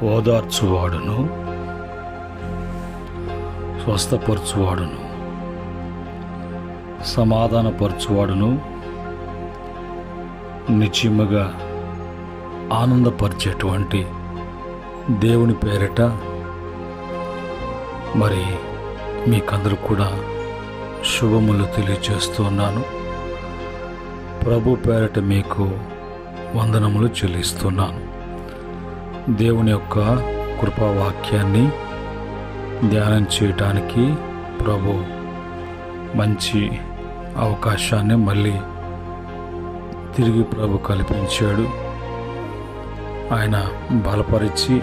ఓదార్చువాడును, స్వస్థపరచువాడును, సమాధానపరచువాడును, నిశ్చయముగా ఆనందపరిచేటువంటి దేవుని పేరిట మరి మీకందరూ కూడా శుభములు తెలియజేస్తున్నాను. ప్రభు పేరిట మీకు వందనములు చెల్లిస్తున్నాను. దేవుని యొక్క కృపావాక్యాన్ని ధ్యానం చేయటానికి ప్రభు మంచి అవకాశాన్ని మళ్ళీ తిరిగి ప్రభు కల్పించాడు. ఆయన బలపరిచి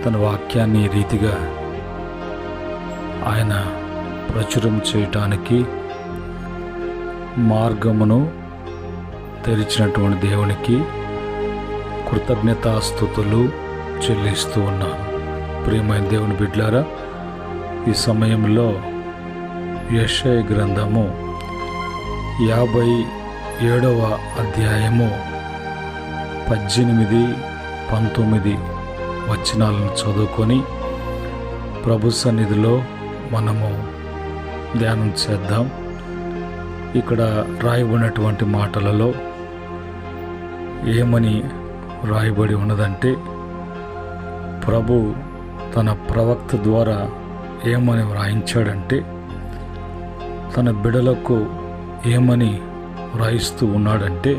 తన వాక్యాన్ని ఈ రీతిగా ఆయన ప్రచురం చేయటానికి మార్గమును తెరిచినటువంటి దేవునికి కృతజ్ఞతాస్తుతులు చెల్లిస్తూ ఉన్నాను. ప్రియమైన దేవుని బిడ్డలారా, ఈ సమయంలో యెషయా గ్రంథము 57వ అధ్యాయము 18, 19 వచనాలను చదువుకొని ప్రభు సన్నిధిలో మనము ధ్యానం చేద్దాం. ఇక్కడ రాయబడినటువంటి మాటలలో ఏమని రాయబడి ఉన్నదంటే, ప్రభు తన ప్రవక్త ద్వారా ఏమని వ్రాయించాడంటే, తన బిడలకు ఏమని వ్రాయిస్తూ ఉన్నాడంటే,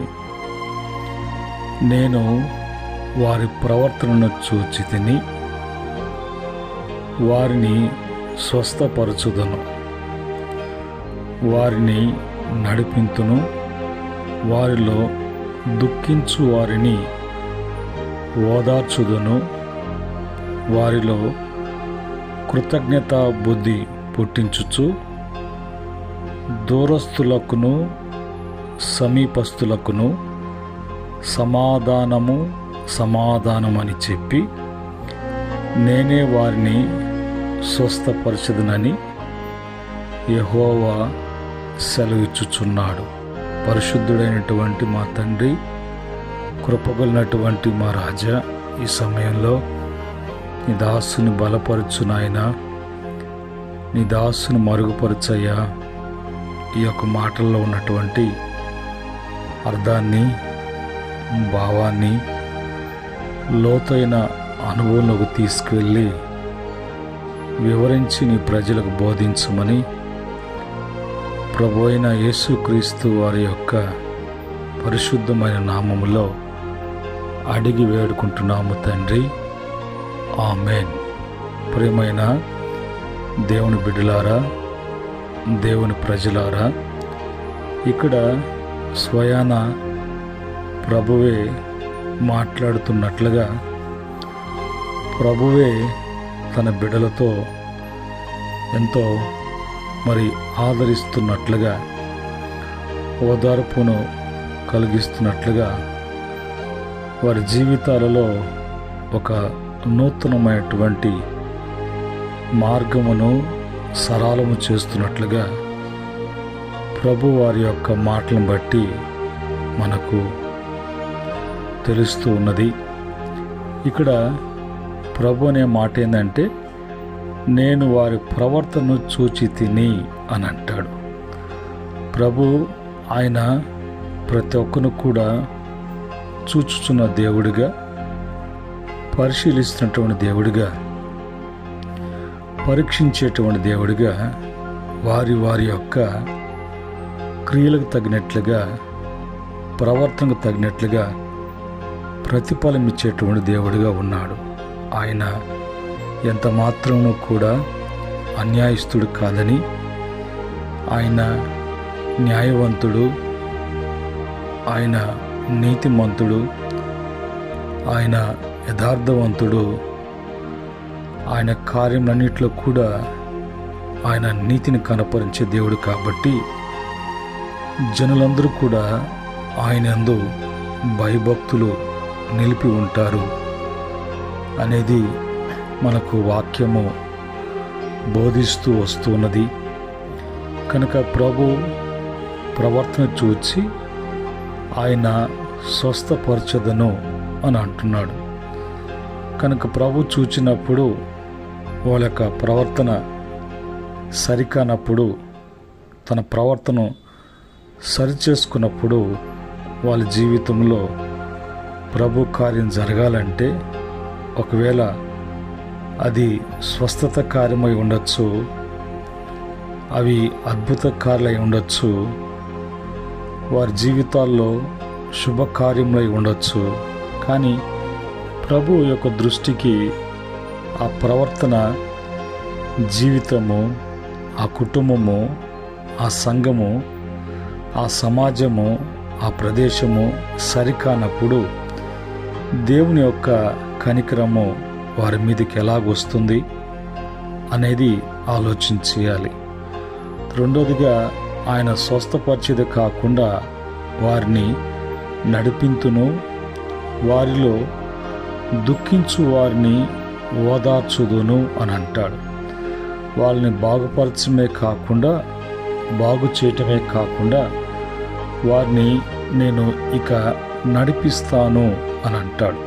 నేను వారి ప్రవర్తనను చూచి తిని వారిని స్వస్థపరచుదను, వారిని నడిపింతును, వారిలో దుఃఖించు వారిని ఓదార్చుదును, వారిలో కృతజ్ఞతా బుద్ధి పుట్టించుచు దూరస్తులకును సమీపస్తులకును సమాధానమని చెప్పి నేనే వారిని స్వస్థపరచదునని యెహోవా సెలవిచ్చుచున్నాడు. పరిశుద్ధుడైనటువంటి మా తండ్రి, కృపగలిగినటువంటి మా రాజా, ఈ సమయంలో నీ దాసుని బలపరచు నాయనా, నీ దాసుని మరుగుపరచయ్యా. ఈ యొక్క మాటల్లో ఉన్నటువంటి అర్థాన్ని, భావాన్ని లోతైన అనుభవంలోకి తీసుకువెళ్ళి వివరించి నీ ప్రజలకు బోధించమని ప్రభు అయిన యేసుక్రీస్తు వారి యొక్క పరిశుద్ధమైన నామములో అడిగి వేడుకుంటున్నాము తండ్రి, ఆమేన్. ప్రియమైన దేవుని బిడ్డలారా, దేవుని ప్రజలారా, ఇక్కడ స్వయాన ప్రభువే మాట్లాడుతున్నట్లుగా, ప్రభువే తన బిడ్డలతో ఎంతో మరి ఆదరిస్తున్నట్లుగా, ఓదార్పును కలిగిస్తున్నట్లుగా, వారి జీవితాలలో ఒక నూతనమైనటువంటి మార్గమును సరళము చేస్తున్నట్లుగా ప్రభు వారి యొక్క మాటలను బట్టి మనకు తెలుస్తూ ఉన్నది. ఇక్కడ ప్రభు అనే మాట ఏంటంటే, నేను వారి ప్రవర్తనను చూచి తిని అని అంటాడు. ప్రభు ఆయన ప్రతి ఒక్కరు కూడా చూచుచున్న దేవుడిగా, పరిశీలిస్తున్నటువంటి దేవుడిగా, పరీక్షించేటువంటి దేవుడిగా, వారి యొక్క క్రియలకు తగినట్లుగా, ప్రవర్తనకు తగినట్లుగా ప్రతిఫలం ఇచ్చేటువంటి దేవుడిగా ఉన్నాడు. ఆయన ఎంత మాత్రము కూడా అన్యాయస్తుడు కాదని, ఆయన న్యాయవంతుడు, ఆయన నీతిమంతుడు, ఆయన యథార్థవంతుడు, ఆయన కార్యములన్నిటిలో కూడా ఆయన నీతిని కనపరించే దేవుడు కాబట్టి జనులందరూ కూడా ఆయనందు భయభక్తులు నిలిపి ఉంటారు అనేది మనకు వాక్యము బోధిస్తూ వస్తున్నది. కనుక ప్రభు ప్రవర్తన చూచి ఆయన స్వస్థపరచదను అని అంటున్నాడు. కనుక ప్రభు చూచినప్పుడు వాళ్ళ యొక్క ప్రవర్తన సరికానప్పుడు, తన ప్రవర్తన సరిచేసుకున్నప్పుడు వాళ్ళ జీవితంలో ప్రభు కార్యం జరగాలంటే, ఒకవేళ అది స్వస్థత కార్యమై ఉండొచ్చు, అవి అద్భుత కార్యాలై ఉండొచ్చు, వారి జీవితాల్లో శుభకార్యములై ఉండొచ్చు. కానీ ప్రభు యొక్క దృష్టికి ఆ ప్రవర్తన, జీవితము, ఆ కుటుంబము, ఆ సంఘము, ఆ సమాజము, ఆ ప్రదేశము సరికానప్పుడు దేవుని యొక్క కనికరము వారి మీదకి ఎలాగొస్తుంది అనేది ఆలోచించేయాలి. రెండోదిగా, ఆయన స్వస్థపరిచేది కాకుండా వారిని నడిపింతును, వారిలో దుఃఖించు వారిని ఓదార్చుదును అని అంటాడు. వాళ్ళని బాగుపరచమే కాకుండా, బాగు చేయటమే కాకుండా వారిని నేను ఇక నడిపిస్తాను అని అంటాడు.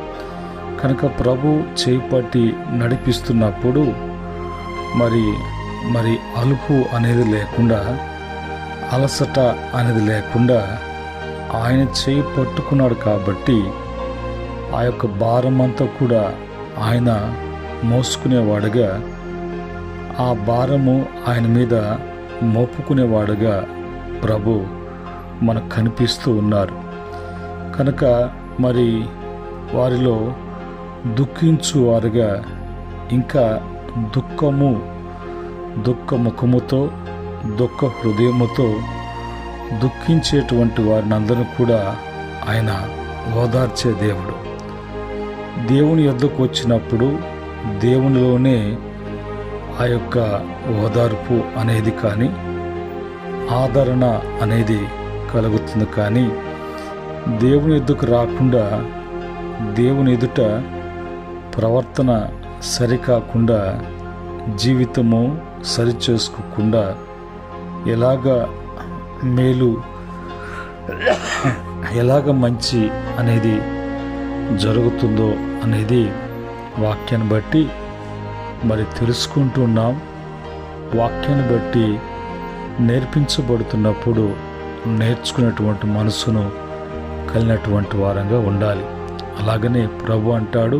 కనుక ప్రభు చేపట్టి నడిపిస్తున్నప్పుడు మరి అలుపు అనేది లేకుండా, అలసట అనేది లేకుండా ఆయన చేయి పట్టుకున్నాడు కాబట్టి ఆ యొక్క భారం అంతా కూడా ఆయన మోసుకునేవాడుగా, ఆ భారము ఆయన మీద మోపుకునేవాడుగా ప్రభు మనకు కనిపిస్తూ ఉన్నారు. కనుక వారిలో దుఃఖించువారుగా, ఇంకా దుఃఖ ముఖముతో, దుఃఖ హృదయముతో దుఃఖించేటువంటి వారిని అందరూ కూడా ఆయన ఓదార్చే దేవుడు. దేవుని యొద్దకు వచ్చినప్పుడు దేవునిలోనే ఆ యొక్క ఓదార్పు అనేది కానీ, ఆదరణ అనేది కలుగుతుంది. కానీ దేవుని ఎదుకు రాకుండా, దేవుని ఎదుట ప్రవర్తన సరికాకుండా, జీవితము సరిచేసుకోకుండా ఎలాగ మంచి అనేది జరుగుతుందో అనేది వాక్యాన్ని బట్టి తెలుసుకుంటున్నాం. వాక్యాన్ని బట్టి నేర్పించబడుతున్నప్పుడు నేర్చుకునేటువంటి మనసును కలిగినటువంటి వారంగా ఉండాలి. అలాగనే ప్రభు అంటాడు,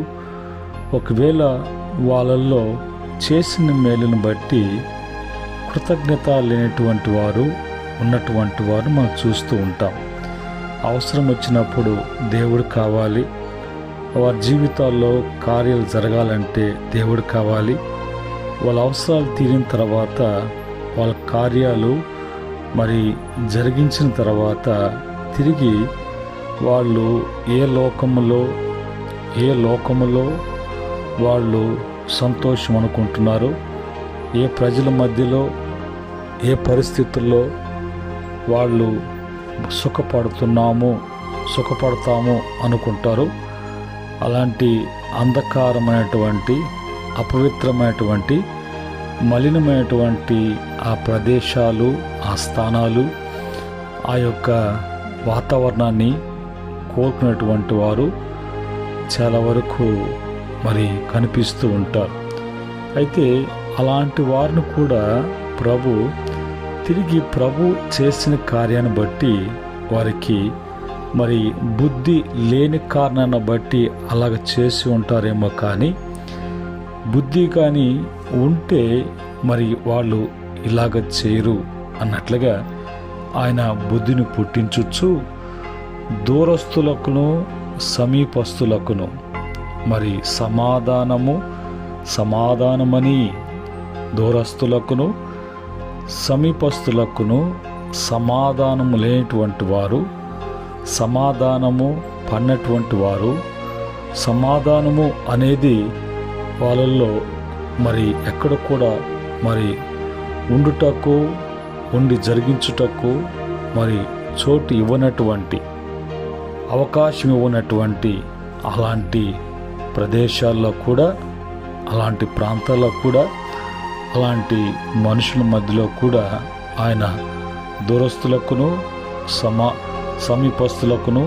ఒకవేళ వాళ్ళల్లో చేసిన మేలును బట్టి కృతజ్ఞత లేనటువంటి వారు ఉన్నటువంటి వారు మనం చూస్తూ ఉంటాం. అవసరం వచ్చినప్పుడు దేవుడు కావాలి, వారి జీవితాల్లో కార్యాలు జరగాలంటే దేవుడు కావాలి. వాళ్ళ అవసరాలు తీరిన తర్వాత, వాళ్ళ కార్యాలు జరిగించిన తర్వాత తిరిగి వాళ్ళు ఏ లోకములో వాళ్ళు సంతోషం అనుకుంటున్నారు, ఏ ప్రజల మధ్యలో, ఏ పరిస్థితుల్లో వాళ్ళు సుఖపడతాము అనుకుంటారు, అలాంటి అంధకారమైనటువంటి, అపవిత్రమైనటువంటి, మలినమైనటువంటి ఆ ప్రదేశాలు, ఆ స్థానాలు, ఆ యొక్క వాతావరణాన్ని కోరుకునేటువంటి వారు చాలా వరకు కనిపిస్తూ ఉంటారు. అయితే అలాంటి వారిని కూడా తిరిగి ప్రభు చేసిన కార్యాన్ని బట్టి వారికి బుద్ధి లేని కారణాన్ని బట్టి అలాగ చేసి ఉంటారేమో. కానీ బుద్ధి కానీ ఉంటే వాళ్ళు ఇలాగ చేయరు అన్నట్లుగా ఆయన బుద్ధిని పుట్టించుచు దూరస్తులకును సమీపస్తులకును సమాధానమని, దూరస్తులకును సమీపస్తులకును సమాధానము లేనటువంటి వారు, సమాధానము పన్నటువంటి వారు, సమాధానము అనేది వాళ్ళల్లో ఎక్కడ కూడా ఉండుటకు, ఉండి జరిగించుటకు చోటు ఇవ్వనటువంటి, అవకాశం ఇవ్వనటువంటి అలాంటి ప్రదేశాల్లో కూడా, అలాంటి ప్రాంతాల్లో కూడా, అలాంటి మనుషుల మధ్యలో కూడా ఆయన దూరస్తులకును సమీపస్తులకును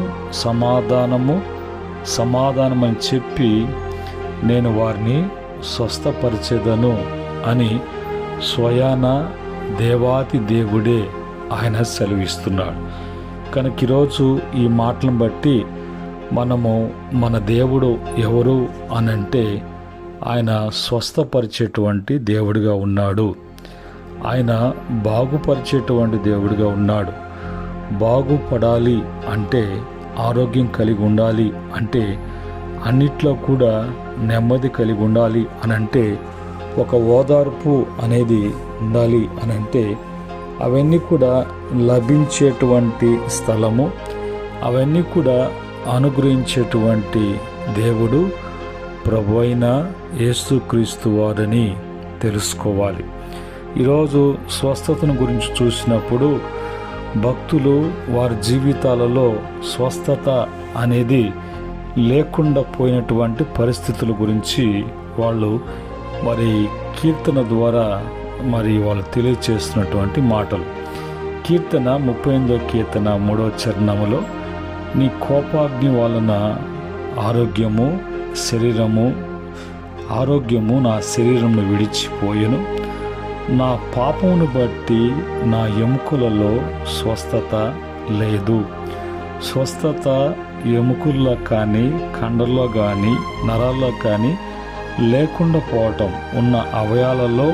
సమాధానమని చెప్పి నేను వారిని స్వస్థపరిచేదను అని స్వయాన దేవాతి దేవుడే ఆయన సెలవిస్తున్నాడు. కనుక ఈరోజు ఈ మాటలను బట్టి మనము మన దేవుడు ఎవరు అనంటే ఆయన స్వస్థపరిచేటువంటి దేవుడిగా ఉన్నాడు. ఆయన బాగుపరిచేటువంటి దేవుడిగా ఉన్నాడు. బాగుపడాలి అంటే, ఆరోగ్యం కలిగి ఉండాలి అంటే, అన్నిట్లో కూడా నెమ్మది కలిగి ఉండాలి అనంటే, ఒక ఓదార్పు అనేది ఉండాలి అనంటే, అవన్నీ కూడా లభించేటువంటి స్థలము, అవన్నీ కూడా అనుగ్రహించేటువంటి దేవుడు ప్రభు అయిన యేసుక్రీస్తు వారని తెలుసుకోవాలి. ఈరోజు స్వస్థతను గురించి చూసినప్పుడు భక్తులు వారి జీవితాలలో స్వస్థత అనేది లేకుండా పోయినటువంటి పరిస్థితుల గురించి వాళ్ళు మరి కీర్తన ద్వారా వాళ్ళు తెలియచేస్తున్నటువంటి మాటలు. కీర్తన 38వ కీర్తన 3వ చరణములో, నీ కోపాగ్ని వలన ఆరోగ్యము నా శరీరమును విడిచిపోయెను. నా పాపమును బట్టి నా ఎముకలలో స్వస్థత లేదు. స్వస్థత ఎముకల్లో కానీ, కండల్లో కానీ, నరాల్లో కానీ లేకుండా పోవటం, ఉన్న అవయాలలో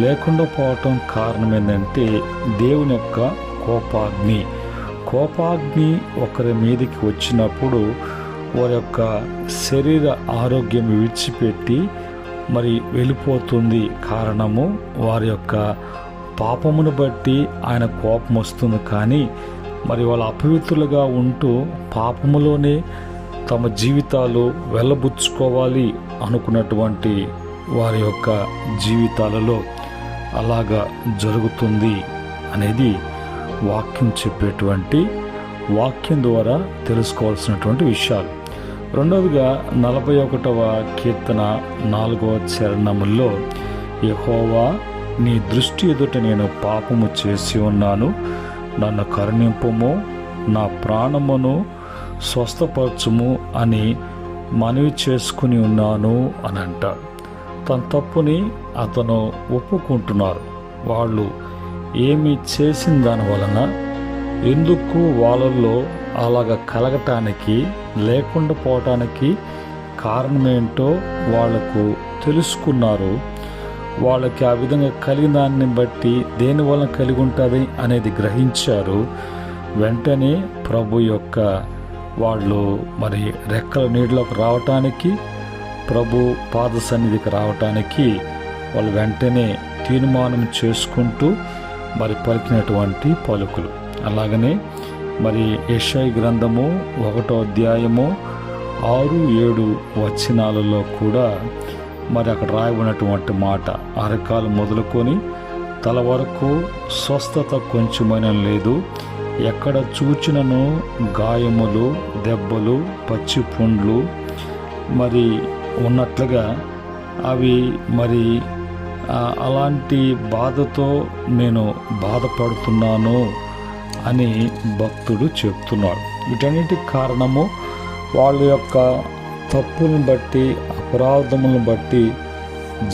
లేకుండా పోవటం కారణం ఏంటంటే దేవుని యొక్క కోపాగ్ని ఒకరి మీదకి వచ్చినప్పుడు వారి యొక్క శరీర ఆరోగ్యం విడిచిపెట్టి వెళ్ళిపోతుంది. కారణము వారి యొక్క పాపమును బట్టి ఆయన కోపం వస్తుంది. కానీ వాళ్ళు అపవిత్రులుగా ఉంటూ పాపములోనే తమ జీవితాలు వెళ్ళబుచ్చుకోవాలి అనుకున్నటువంటి వారి యొక్క జీవితాలలో అలాగా జరుగుతుంది అనేది వాక్యం చెప్పేటువంటి వాక్యం ద్వారా తెలుసుకోవాల్సినటువంటి విషయాలు. రెండవదిగా 41వ కీర్తన 4వ చరణములో, యెహోవా నీ దృష్టి ఎదుట నేను పాపము చేసి ఉన్నాను, నన్ను కరుణింపుము, నా ప్రాణమును స్వస్థపరచుము అని మనవి చేసుకుని ఉన్నాను అని అంటాడు. తన తప్పుని అతను ఒప్పుకుంటున్నారు. వాళ్ళు ఏమి చేసిన దాని వలన, ఎందుకు వాళ్ళల్లో అలాగ కలగటానికి లేకుండా పోవటానికి కారణమేంటో వాళ్లకు తెలుసుకున్నారు. వాళ్ళకి ఆ విధంగా కలిగిన దాన్ని బట్టి దేనివల్ల కలిగి ఉంటుంది అనేది గ్రహించారు. వెంటనే ప్రభు యొక్క వాళ్ళు రెక్కల నీటిలోకి రావటానికి, ప్రభు పాద సన్నిధికి రావటానికి వాళ్ళు వెంటనే తీర్మానం చేసుకుంటూ పలికినటువంటి పలుకులు. అలాగనే యెషయా గ్రంథము 1వ అధ్యాయము 6-7 వచనాలలో కూడా అక్కడ రాయబడినటువంటి మాట, అరకాలు మొదలుకొని తల వరకు స్వస్థత కొంచెమైనా లేదు, ఎక్కడ చూచినను గాయములు, దెబ్బలు, పచ్చి పుండ్లు ఉన్నట్లుగా అవి అలాంటి బాధతో నేను బాధపడుతున్నాను అని భక్తుడు చెప్తున్నాడు. వీటన్నిటికి కారణము వాళ్ళ యొక్క తప్పులను బట్టి, అపరాధములను బట్టి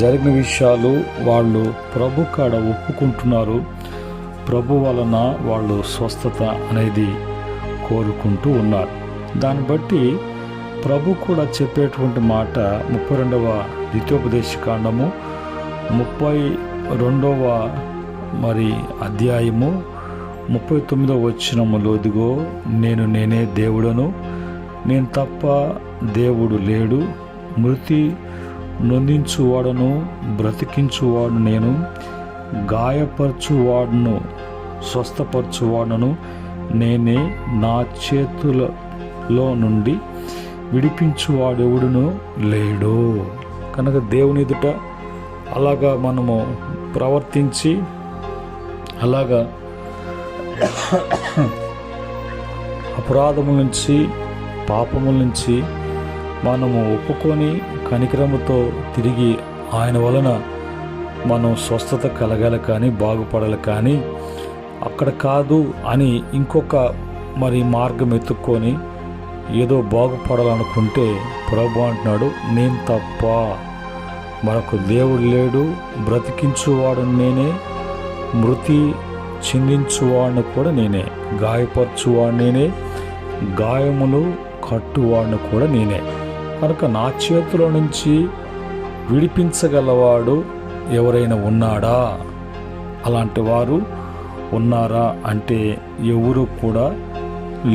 జరిగిన విషయాలు వాళ్ళు ప్రభు కాడ ఒప్పుకుంటున్నారు. ప్రభు వలన వాళ్ళు స్వస్థత అనేది కోరుకుంటూ ఉన్నారు. దాన్ని బట్టి ప్రభు కూడా చెప్పేటువంటి మాట 32వ ద్వితీయోపదేశకాండము 32వ అధ్యాయము 39వ వచనములో, ఇదిగో నేనే దేవుడను, నేను తప్ప దేవుడు లేడు, మృతి నొందించువాడను, బ్రతికించువాడు నేను, గాయపరచువాడును, స్వస్థపరచువాడును నేనే, నా చేతులలో నుండి విడిపించువాడెవడును లేడు. కనుక దేవుని ఎదుట అలాగా మనము ప్రవర్తించి, అలాగా అపరాధముల నుంచి, పాపముల నుంచి మనము ఒప్పుకొని కనికరముతో తిరిగి ఆయన వలన మనం స్వస్థత కలగాలి కానీ, బాగుపడాలి కానీ, అక్కడ కాదు అని ఇంకొక మార్గం ఎత్తుక్కొని ఏదో బాగుపడాలనుకుంటే ప్రభు అంటున్నాడు, నేను తప్ప మరొక దేవుడు లేడు, బ్రతికించువాడు నేనే, మృతి చిందించువాడిని కూడా నేనే, గాయపరచువాడు నేనే, గాయములు కట్టువాడిని కూడా నేనే. కనుక నా చేతిలో నుంచి విడిపించగలవాడు ఎవరైనా ఉన్నాడా? అలాంటి వారు ఉన్నారా అంటే ఎవరు కూడా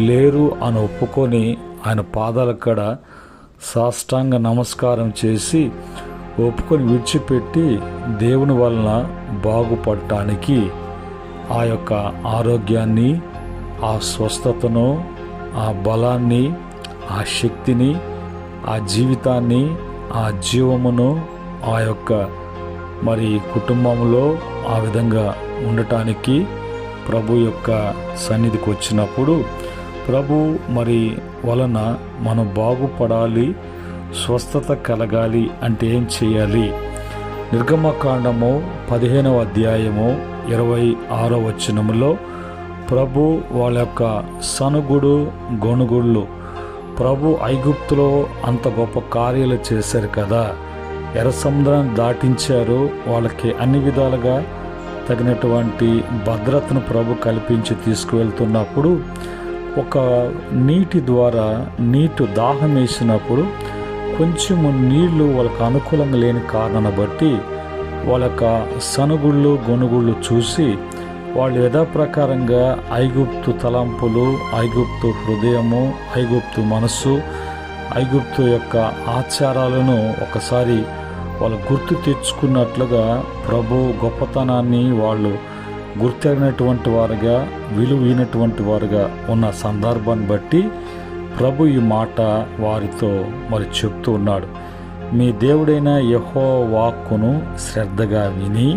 లేరు అని ఒప్పుకొని ఆయన పాదాల కాడ సాష్టాంగ నమస్కారం చేసి ఒప్పుకొని విడిచిపెట్టి దేవుని వలన బాగుపడటానికి ఆ యొక్క ఆరోగ్యాన్ని, ఆ స్వస్థతను, ఆ బలాన్ని, ఆ శక్తిని, ఆ జీవితాన్ని, ఆ జీవమును ఆ యొక్క మరి కుటుంబంలో ఆ విధంగా ఉండటానికి ప్రభు యొక్క సన్నిధికి వచ్చినప్పుడు ప్రభు మరి వలన మనం బాగుపడాలి, స్వస్థత కలగాలి అంటే ఏం చేయాలి? నిర్గమకాండము 15వ అధ్యాయము 26వ వచనములో ప్రభు వాళ్ళ యొక్క సనుగుడు గొనుగుళ్ళు, ప్రభు ఐగుప్తులో అంత గొప్ప కార్యాలు చేశారు కదా, ఎర్ర సముద్రాన్ని దాటించారు, వాళ్ళకి అన్ని విధాలుగా తగినటువంటి భద్రతను ప్రభు కల్పించి తీసుకువెళ్తున్నప్పుడు ఒక నీటి ద్వారా దాహం వేసినప్పుడు కొంచెము నీళ్లు వాళ్ళకు అనుకూలంగా లేని కారణాన్ని బట్టి వాళ్ళ యొక్క సనుగుళ్ళు గొనుగుళ్ళు చూసి వాళ్ళు యథాప్రకారంగా ఐగుప్తు తలంపులు, ఐగుప్తు హృదయము, ఐగుప్తు మనస్సు, ఐగుప్తు యొక్క ఆచారాలను ఒకసారి వాళ్ళు గుర్తు తెచ్చుకున్నట్లుగా ప్రభు గొప్పతనాన్ని వాళ్ళు గుర్తెరిగినటువంటి వారుగా, విలువైనటువంటి వారుగా ఉన్న సందర్భాన్ని బట్టి ప్రభు ఈ మాట వారితో మరి చెప్తూ ఉన్నాడు. మీ దేవుడైన యెహోవా వాక్కును శ్రద్ధగా విని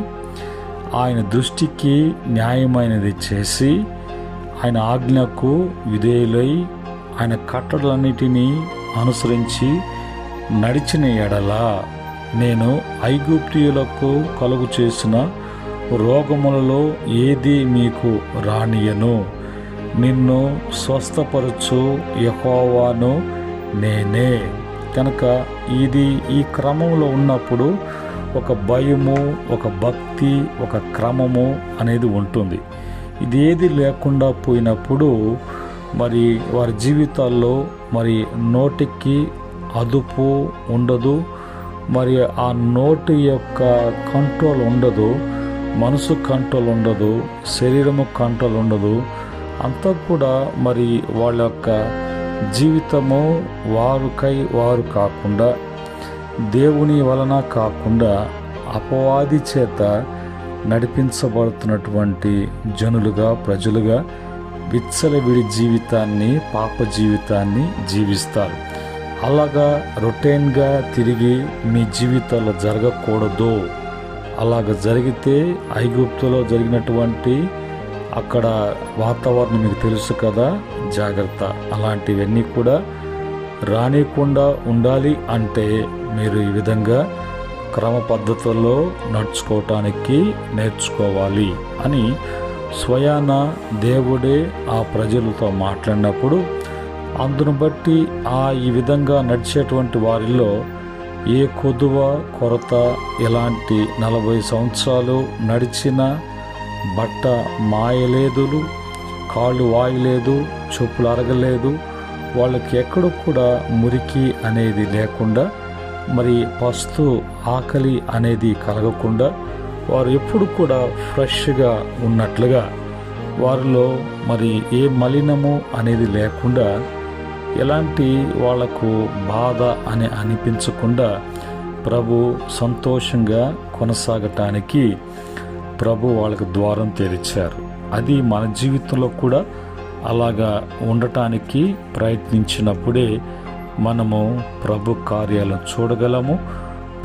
ఆయన దృష్టికి న్యాయమైనది చేసి ఆయన ఆజ్ఞకు విధేయులై ఆయన కట్టడలన్నిటినీ అనుసరించి నడిచిన ఎడల నేను ఐగుప్తీయులకు కలుగు చేసిన రోగములలో ఏది మీకు రానియను, నిన్ను స్వస్థపరచు యెహోవాను నేనే. కనుక ఈ క్రమంలో ఉన్నప్పుడు ఒక భయము, ఒక భక్తి, ఒక క్రమము అనేది ఉంటుంది. ఇది ఏది లేకుండా పోయినప్పుడు మరి వారి జీవితాల్లో మరి నోటికి అదుపు ఉండదు, మరి ఆ నోటి యొక్క కంట్రోల్ ఉండదు, మనసు కంట్రోల్ ఉండదు, శరీరము కంట్రోల్ ఉండదు. అంతా కూడా మరి వాళ్ళ యొక్క జీవితము వారు కాకుండా, దేవుని వలన కాకుండా అపవాది చేత నడిపించబడుతున్నటువంటి జనులుగా, ప్రజలుగా విచ్చలవిడి జీవితాన్ని, పాప జీవితాన్ని జీవిస్తారు. అలాగా రొటీన్గా తిరిగి మీ జీవితాల్లో జరగకూడదు. అలాగ జరిగితే ఐగుప్తులో జరిగినటువంటి అక్కడ వాతావరణం మీకు తెలుసు కదా, జాగ్రత్త. అలాంటివన్నీ కూడా రానికుండా ఉండాలి అంటే మీరు ఈ విధంగా క్రమ పద్ధతుల్లో నడుచుకోవటానికి నేర్చుకోవాలి అని స్వయాన దేవుడే ఆ ప్రజలతో మాట్లాడినప్పుడు అందును బట్టి ఈ విధంగా నడిచేటువంటి వారిలో ఏ కొదువ కొరత, ఎలాంటి 40 సంవత్సరాలు నడిచిన బట్ట మాయలేదు, కాళ్ళు వాయలేదు, చెప్పులు అరగలేదు, వాళ్ళకి ఎక్కడో కూడా మురికి అనేది లేకుండా, మరి పస్తు ఆకలి అనేది కలగకుండా వారు ఎప్పుడు కూడా ఫ్రెష్గా ఉన్నట్లుగా, వారిలో మరి ఏ మలినము అనేది లేకుండా, ఎలాంటి వాళ్లకు బాధ అని అనిపించకుండా ప్రభు సంతోషంగా కొనసాగటానికి ప్రభు వాళ్ళకు ద్వారం తెరిచారు. అది మన జీవితంలో కూడా అలాగా ఉండటానికి ప్రయత్నించినప్పుడే మనము ప్రభు కార్యాలను చూడగలము.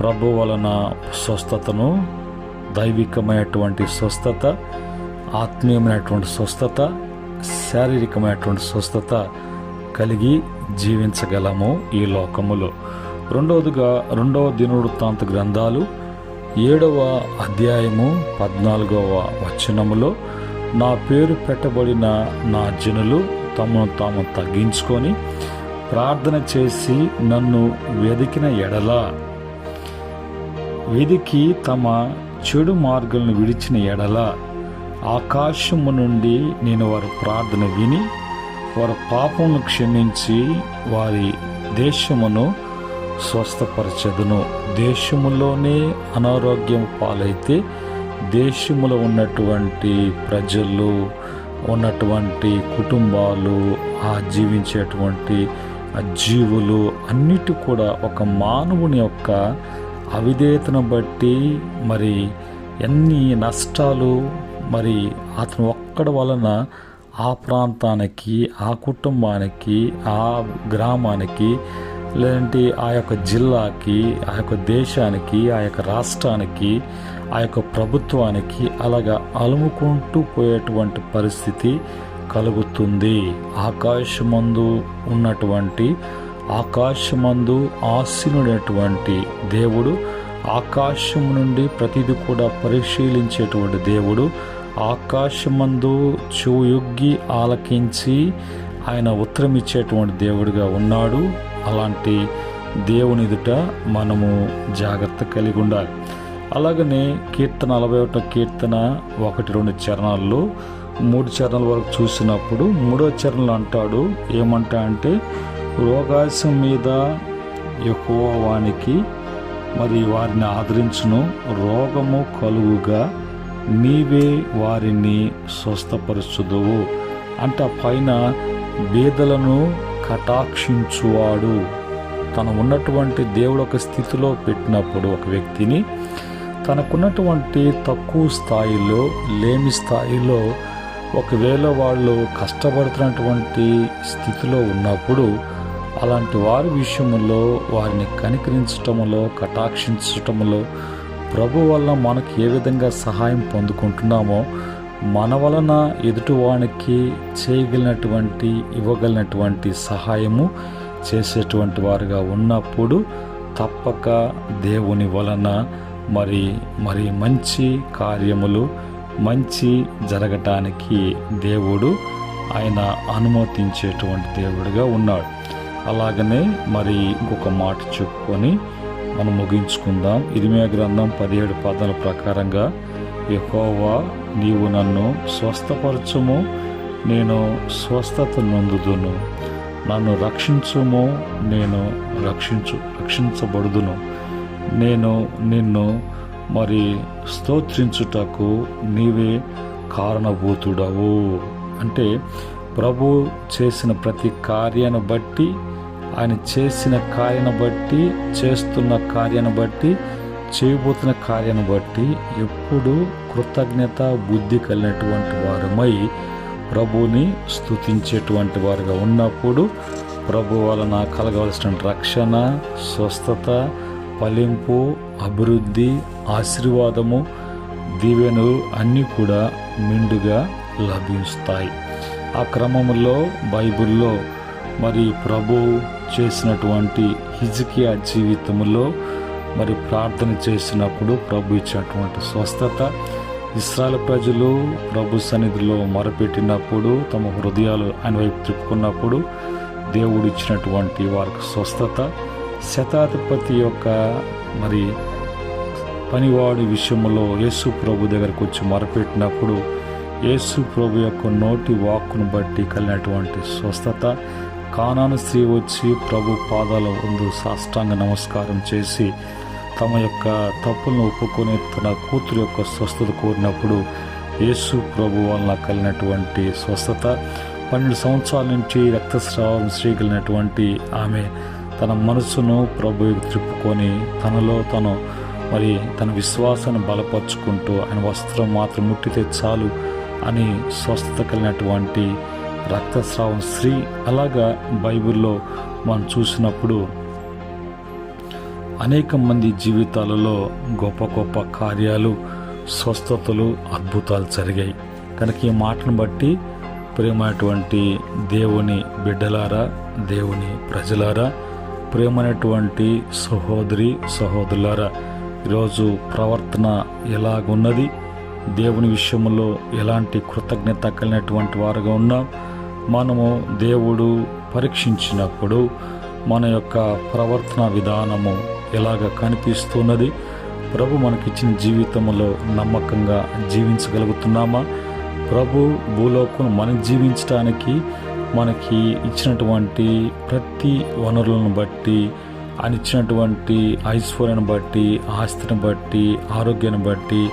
ప్రభు వలన స్వస్థతను, దైవికమైనటువంటి స్వస్థత, ఆత్మీయమైనటువంటి స్వస్థత, శారీరకమైనటువంటి స్వస్థత కలిగి జీవించగలము ఈ లోకములో. రెండవ దినవృత్తాంత గ్రంథాలు 7వ అధ్యాయము 14వ వచనములో, నా పేరు పెట్టబడిన నా జనులు తమను తాము తగ్గించుకొని ప్రార్థన చేసి నన్ను వెదికిన ఎడల, వెదికి తమ చెడు మార్గాలను విడిచిన ఎడల, ఆకాశము నుండి నేను వారి ప్రార్థన విని వారి పాపమును క్షమించి వారి దేశమును స్వస్థపరచెదను. దేశములోనే అనారోగ్యం పాలైతే దేశములో ఉన్నటువంటి ప్రజలు, ఉన్నటువంటి కుటుంబాలు, ఆ జీవించేటువంటి ఆ జీవులు అన్నిటి కూడా ఒక మానవుని యొక్క అవిధేయతను బట్టి మరి ఎన్ని నష్టాలు, మరి అతను ఒక్కడి వలన ఆ ప్రాంతానికి, ఆ కుటుంబానికి, ఆ గ్రామానికి, లేదంటే ఆ యొక్క జిల్లాకి, ఆ యొక్క దేశానికి, ఆ యొక్క రాష్ట్రానికి, ఆ యొక్క ప్రభుత్వానికి అలాగా అలుముకుంటూ పోయేటువంటి పరిస్థితి కలుగుతుంది. ఆకాశమందు ఉన్నటువంటి, ఆకాశమందు ఆసీనుడైనటువంటి దేవుడు, ఆకాశం నుండి ప్రతిదీ కూడా పరిశీలించేటువంటి దేవుడు, ఆకాశమందు చెవియొగ్గి ఆలకించి ఆయన ఉత్తరం ఇచ్చేటువంటి దేవుడిగా ఉన్నాడు. అలాంటి దేవుని ఎదుట మనము జాగ్రత్త కలిగి ఉండాలి. అలాగనే కీర్తన 41 కీర్తన 1-2 చరణాల్లో 3 చరణాల వరకు చూసినప్పుడు 3వ చరణంలో అంటాడు, ఏమంటా అంటే, రోగాసం మీద యెహోవా వానికి మరి వారిని ఆదరించును, రోగము కలుగుగా నీవే వారిని స్వస్థపరచుదువు. అంటే పైన బీదలను కటాక్షించువాడు. తను ఉన్నటువంటి దేవుడు ఒక స్థితిలో పెట్టినప్పుడు ఒక వ్యక్తిని, తనకున్నటువంటి తక్కువ స్థాయిలో, లేమి స్థాయిలో ఒకవేళ వాళ్ళు కష్టపడుతున్నటువంటి స్థితిలో ఉన్నప్పుడు అలాంటి వారి విషయంలో వారిని కనికరించటములో, కటాక్షించటములో ప్రభు వల్ల మనకు ఏ విధంగా సహాయం పొందుకుంటున్నామో మన వలన ఎదుటివానికి చేయగలిగినటువంటి, ఇవ్వగలిగినటువంటి సహాయము చేసేటువంటి వారుగా ఉన్నప్పుడు తప్పక దేవుని వలన మరి మంచి కార్యములు, మంచి జరగటానికి దేవుడు ఆయన అనుమతించేటువంటి దేవుడిగా ఉన్నాడు. అలాగనే మరి ఇంకొక మాట చెప్పుకొని మనం ముగించుకుందాం. ఇర్మీయా గ్రంథం 17 పదాల ప్రకారంగా, యెహోవా నీవు నన్ను స్వస్థపరచుము, నేను స్వస్థత నొందుదును, నన్ను రక్షించుము, నేను రక్షించబడుదును, నేను నిన్ను మరి స్తోత్రించుటకు నీవే కారణభూతుడవు. అంటే ప్రభు చేసిన ప్రతి కార్యాన్ని బట్టి, ఆయన చేసిన కార్యాన్ని బట్టి, చేస్తున్న కార్యాన్ని బట్టి, చేయబోతున్న కార్యాన్ని బట్టి ఎప్పుడు కృతజ్ఞత బుద్ధి కలిగినటువంటి వారమై ప్రభుని స్తుతించేటువంటి వారుగా ఉన్నప్పుడు ప్రభు వలన కలగవలసిన రక్షణ, స్వస్థత, ఫలింపు, అభివృద్ధి, ఆశీర్వాదము, దీవెనలు అన్నీ కూడా మెండుగా లభిస్తాయి. ఆ క్రమంలో బైబిల్లో మరి ప్రభు చేసినటువంటి హిజ్కియా జీవితంలో మరి ప్రార్థన చేసినప్పుడు ప్రభు ఇచ్చినటువంటి స్వస్థత, ఇశ్రాయేలు ప్రజలు ప్రభు సన్నిధిలో మొరపెట్టినప్పుడు తమ హృదయాలు ఆయన వైపు తిప్పుకున్నప్పుడు దేవుడు ఇచ్చినటువంటి వారికి స్వస్థత, శతాధిపతి యొక్క మరి పనివాడి విషయంలో యేసు ప్రభు దగ్గరకు వచ్చి మొరపెట్టినప్పుడు యేసు ప్రభు యొక్క నోటి వాక్కును బట్టి కలిగినటువంటి స్వస్థత, కానాను స్త్రీ వచ్చి ప్రభు పాదాల ముందు సాష్టాంగ నమస్కారం చేసి తమ యొక్క తప్పులను ఒప్పుకొని తన కూతురు యొక్క స్వస్థత కోరినప్పుడు యేసు ప్రభు వలన కలిగినటువంటి స్వస్థత, 12 సంవత్సరాల నుంచి రక్తస్రావం శ్రీగలిగినటువంటి ఆమె తన మనసును ప్రభు త్రిప్పుకొని తనలో తను మరి తన విశ్వాసాన్ని బలపరుచుకుంటూ ఆయన వస్త్రం మాత్రం ముట్టితే చాలు అని స్వస్థత కలిగినటువంటి రక్తస్రావం స్త్రీ. అలాగా బైబిల్లో మనం చూసినప్పుడు అనేక మంది జీవితాలలో గొప్ప గొప్ప కార్యాలు, స్వస్థతలు, అద్భుతాలు జరిగాయి. కనుక ఈ మాటను బట్టి ప్రేమైనటువంటి దేవుని బిడ్డలారా, దేవుని ప్రజలారా, ప్రేమైనటువంటి సహోదరి సహోదరులారా, ఈరోజు ప్రవర్తన ఎలాగున్నది, దేవుని విషయంలో ఎలాంటి కృతజ్ఞత కలిగినటువంటి వారుగా ఉన్నాం. మనము దేవుడు పరీక్షించినప్పుడు మన యొక్క ప్రవర్తన విధానము ఎలాగ కనిపిస్తున్నది? ప్రభు మనకిచ్చిన జీవితంలో నమ్మకంగా జీవించగలుగుతున్నామా? ప్రభు భూలోకం మనం జీవించడానికి మనకి ఇచ్చినటువంటి ప్రతి వనరులను బట్టి, ఆయన ఇచ్చినటువంటి ఐశ్వర్యాన్ని బట్టి, ఆస్తిని బట్టి, ఆరోగ్యాన్ని బట్టి,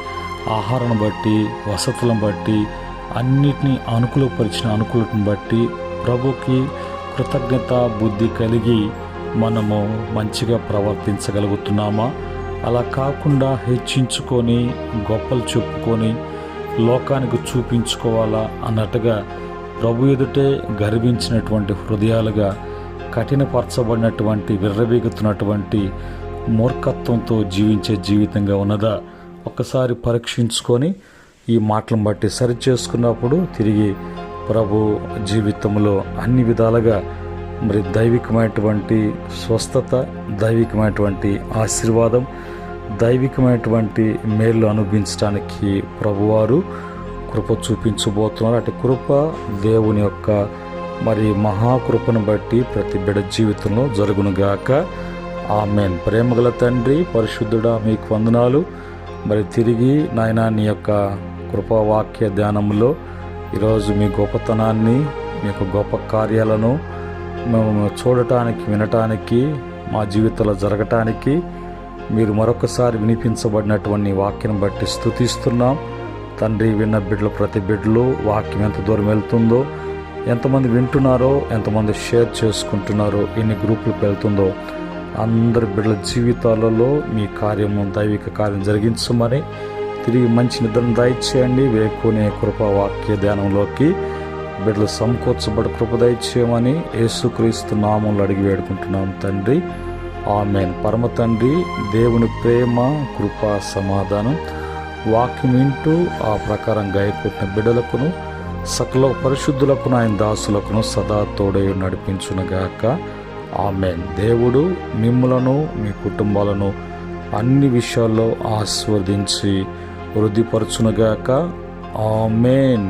ఆహారాన్ని బట్టి, వసతులను బట్టి, అన్నిటినీ అనుకూలపరిచిన అనుకూలతను బట్టి ప్రభుకి కృతజ్ఞత బుద్ధి కలిగి మనము మంచిగా ప్రవర్తించగలుగుతున్నామా? అలా కాకుండా హెచ్చించుకొని గొప్పలు చెప్పుకొని లోకానికి చూపించుకోవాలా అన్నట్టుగా ప్రభు ఎదుటే గర్వించినటువంటి హృదయాలుగా, కఠినపరచబడినటువంటి విర్రవీగుతున్నటువంటి మూర్ఖత్వంతో జీవించే జీవితంగా ఉన్నదా? ఒక్కసారి పరీక్షించుకొని ఈ మాటలను బట్టి సరిచేసుకున్నప్పుడు తిరిగి ప్రభు జీవితంలో అన్ని విధాలుగా మరి దైవికమైనటువంటి స్వస్థత, దైవికమైనటువంటి ఆశీర్వాదం, దైవికమైనటువంటి మేలు అనుభవించడానికి ప్రభువారు కృప చూపించబోతున్నారు. అటు కృప దేవుని యొక్క మరి మహాకృపను బట్టి ప్రతి బిడ్డ జీవితంలో జరుగునుగాక. ఆమేన్. ప్రేమగల తండ్రి, పరిశుద్ధుడా, మీకు వందనాలు. మరి తిరిగి నాయనా నీ యొక్క కృపావాక్య ధ్యానంలో ఈరోజు మీ గొప్పతనాన్ని, మీ యొక్క గొప్ప కార్యాలను మేము చూడటానికి, వినటానికి, మా జీవితంలో జరగటానికి మీరు మరొకసారి వినిపించబడినటువంటి వాక్యం బట్టి స్తుతిస్తున్నాం తండ్రి. విన్న బిడ్డలు ప్రతి బిడ్డలు వాక్యం ఎంత దూరం వెళ్తుందో, ఎంతమంది వింటున్నారో, ఎంతమంది షేర్ చేసుకుంటున్నారో, ఎన్ని గ్రూపులకు వెళ్తుందో అందరి బిడ్డల జీవితాలలో మీ కార్యము, దైవిక కార్యం జరిగించమని, తిరిగి మంచి నిద్రను దయచేయండి. వేకునే కృపావాక్య ధ్యానంలోకి బిడ్డలు సమకూర్చబడి కృప దయచేయమని యేసుక్రీస్తు నామములో అడిగి వేడుకుంటున్నాం తండ్రి. ఆమేన్. పరమ తండ్రి దేవుని ప్రేమ, కృప, సమాధానం వాక్యం వింటూ ఆ ప్రకారం గాయకొట్టిన బిడ్డలకును, సకల పరిశుద్ధులకును, ఆయన దాసులకును సదా తోడై నడిపించునుగాక. ఆమేన్. దేవుడు మిమ్ములను, మీ కుటుంబాలను అన్ని విషయాల్లో ఆశీర్వదించి వృద్ధిపరచునుగాక. ఆమేన్.